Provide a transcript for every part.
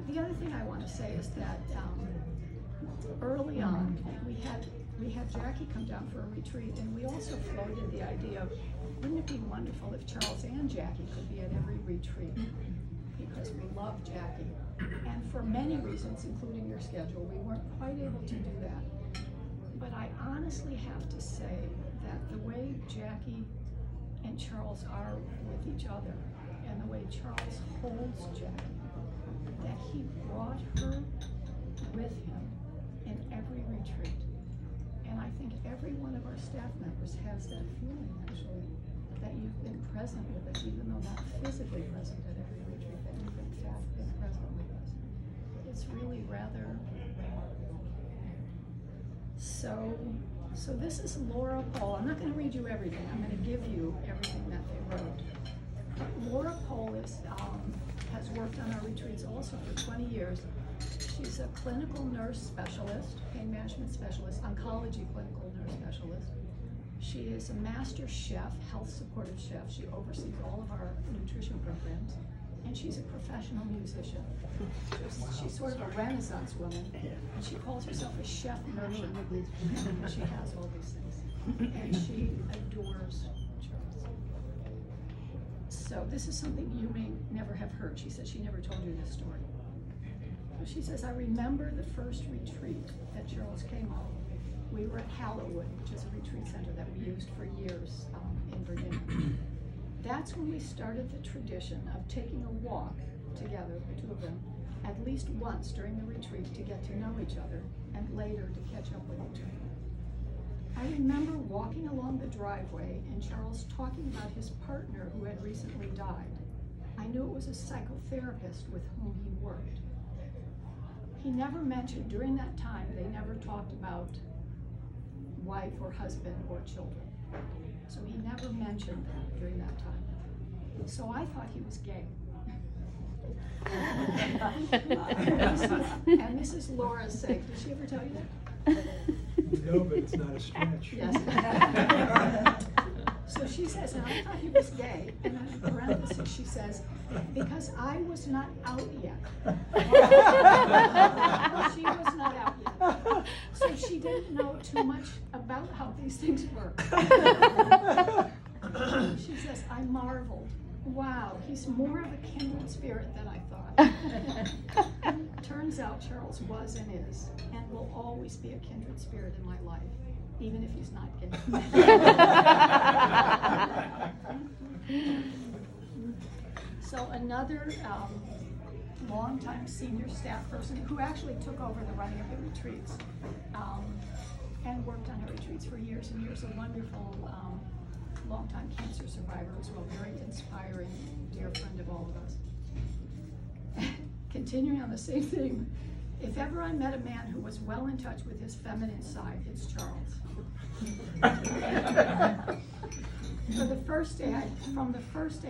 the other thing I want to say is that early on, we had Jackie come down for a retreat, and we also floated the idea of, wouldn't it be wonderful if Charles and Jackie could be at every retreat? Because we love Jackie. And for many reasons, including your schedule, we weren't quite able to do that. But I honestly have to say that the way Jackie and Charles are with each other, and the way Charles holds Jackie, that he brought her with him in every retreat. And I think every one of our staff members has that feeling, actually, that you've been present with us, even though not physically present at every retreat, that you've in fact been present with us. It's really rather remarkable. So this is Laura Pohl. I'm not going to read you everything. I'm going to give you everything that they wrote. Laura Pohl has worked on our retreats also for 20 years. She's a clinical nurse specialist, pain management specialist, oncology clinical nurse specialist. She is a master chef, health supportive chef. She oversees all of our nutrition programs. And she's a professional musician. She's sort of a Renaissance woman. And she calls herself a chef merchant. She has all these things. And she adores Charles. So this is something you may never have heard. She said she never told you this story. She says, I remember the first retreat that Charles came on. We were at Hallowwood, which is a retreat center that we used for years in Virginia. That's when we started the tradition of taking a walk together, the two of them, at least once during the retreat to get to know each other and later to catch up with each other. I remember walking along the driveway and Charles talking about his partner who had recently died. I knew it was a psychotherapist with whom he worked. He never mentioned, during that time, they never talked about wife or husband or children. So he never mentioned that during that time. So I thought he was gay. And this is Laura's sake. Did she ever tell you that? No, but it's not a stretch. Yes. So she says, and I thought he was gay, and then in parentheses she says, because I was not out yet. She was not out yet. So she didn't know too much about how these things work. She says, I marveled. Wow, he's more of a kindred spirit than I thought. Turns out Charles was and is, and will always be a kindred spirit in my life, even if he's not gay. So another longtime senior staff person who actually took over the running of the retreats and worked on our retreats for years and years, a wonderful longtime cancer survivor as well, very inspiring, dear friend of all of us. Continuing on the same theme, if ever I met a man who was well in touch with his feminine side, it's Charles. From the first day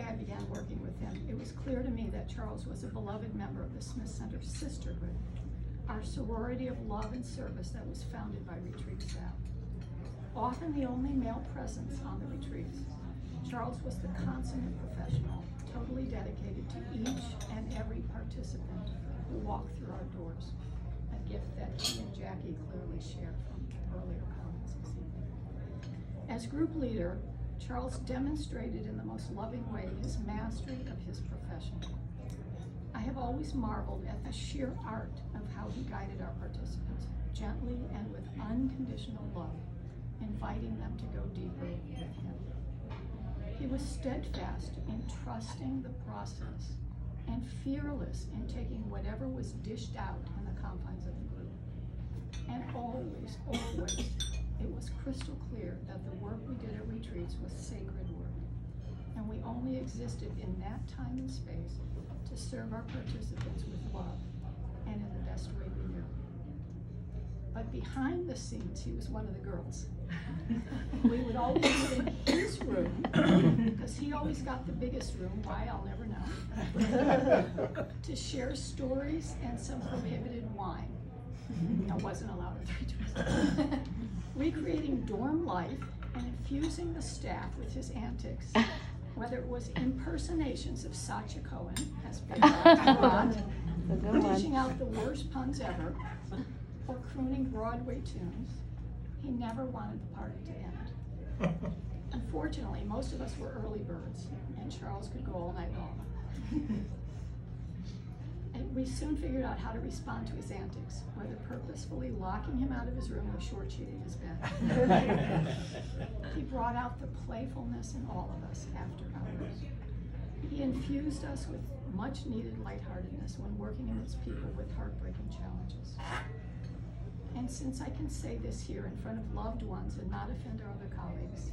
I began working with him, it was clear to me that Charles was a beloved member of the Smith Center Sisterhood, our sorority of love and service that was founded by retreat staff. Often the only male presence on the retreats, Charles was the consummate professional, totally dedicated to each and every participant who walked through our doors, a gift that he and Jackie clearly shared from earlier comments this evening. As group leader, Charles demonstrated in the most loving way his mastery of his profession. I have always marveled at the sheer art of how he guided our participants, gently and with unconditional love, inviting them to go deeper with him. He was steadfast in trusting the process and fearless in taking whatever was dished out in the confines of the group. And always, it was crystal clear that the work we did at retreats was sacred work, and we only existed in that time and space to serve our participants with love and in the best way we knew. But behind the scenes, he was one of the girls. We would always be in his room, because he always got the biggest room, why I'll never know, to share stories and some prohibited wine. That wasn't allowed at the retreat. Recreating dorm life and infusing the staff with his antics, whether it was impersonations of Sacha Cohen, as big a good dishing one. out the worst puns ever, or crooning Broadway tunes. He never wanted the party to end. Unfortunately, most of us were early birds, and Charles could go all night long. And we soon figured out how to respond to his antics, whether purposefully locking him out of his room or short-sheeting his bed. He brought out the playfulness in all of us after hours. He infused us with much-needed lightheartedness when working amidst people with heartbreaking challenges. And since I can say this here in front of loved ones and not offend our other colleagues,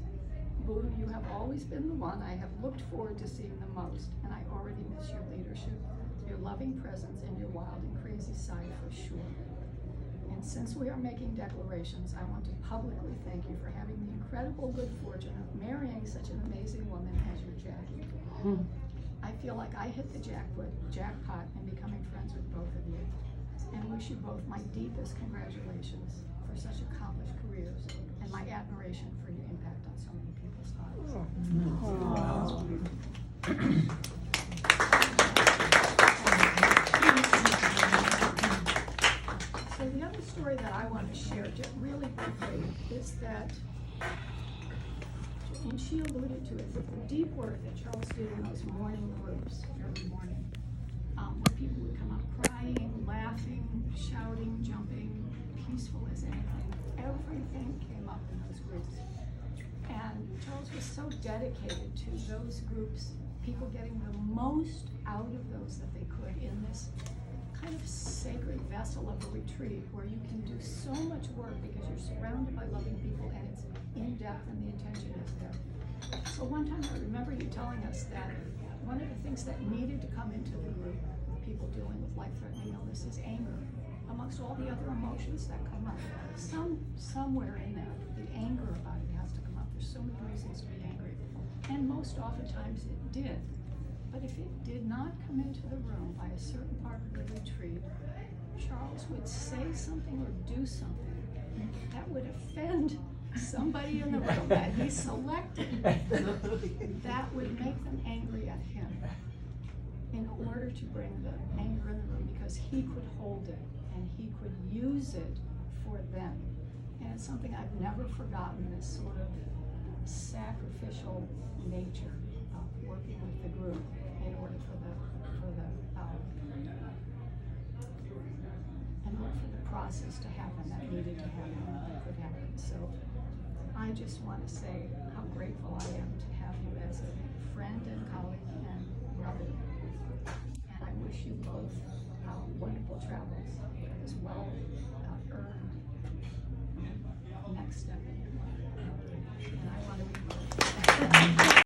Boo, you have always been the one I have looked forward to seeing the most, and I already miss your leadership, your loving presence, and your wild and crazy side for sure. And since we are making declarations, I want to publicly thank you for having the incredible good fortune of marrying such an amazing woman as your Jackie. I feel like I hit the jackpot in becoming friends with both of you, and wish you both my deepest congratulations for such accomplished careers and my admiration for your impact on so many people's lives. So the other story that I want to share, just really briefly, is that, and she alluded to it, the deep work that Charles did in those morning groups every morning, where people would come up crying, laughing, shouting, jumping, peaceful as anything. Everything came up in those groups. And Charles was so dedicated to those groups, people getting the most out of those that they could in this kind of sacred vessel of a retreat where you can do so much work because you're surrounded by loving people and it's in depth and the intention is there. So one time I remember you telling us that one of the things that needed to come into the group with people dealing with life-threatening illness is anger, amongst all the other emotions that come up. Somewhere in there, the anger about it has to come up. There's so many reasons to be angry. And most oftentimes it did. But if it did not come into the room by a certain part of the retreat, Charles would say something or do something that would offend somebody in the room that he selected, that would make them angry at him in order to bring the anger in the room, because he could hold it and he could use it for them. And it's something I've never forgotten, this sort of sacrificial nature of working with the group in order for the process to happen that needed to happen and that could happen. So I just want to say how grateful I am to have you as a friend and colleague and brother. And I wish you both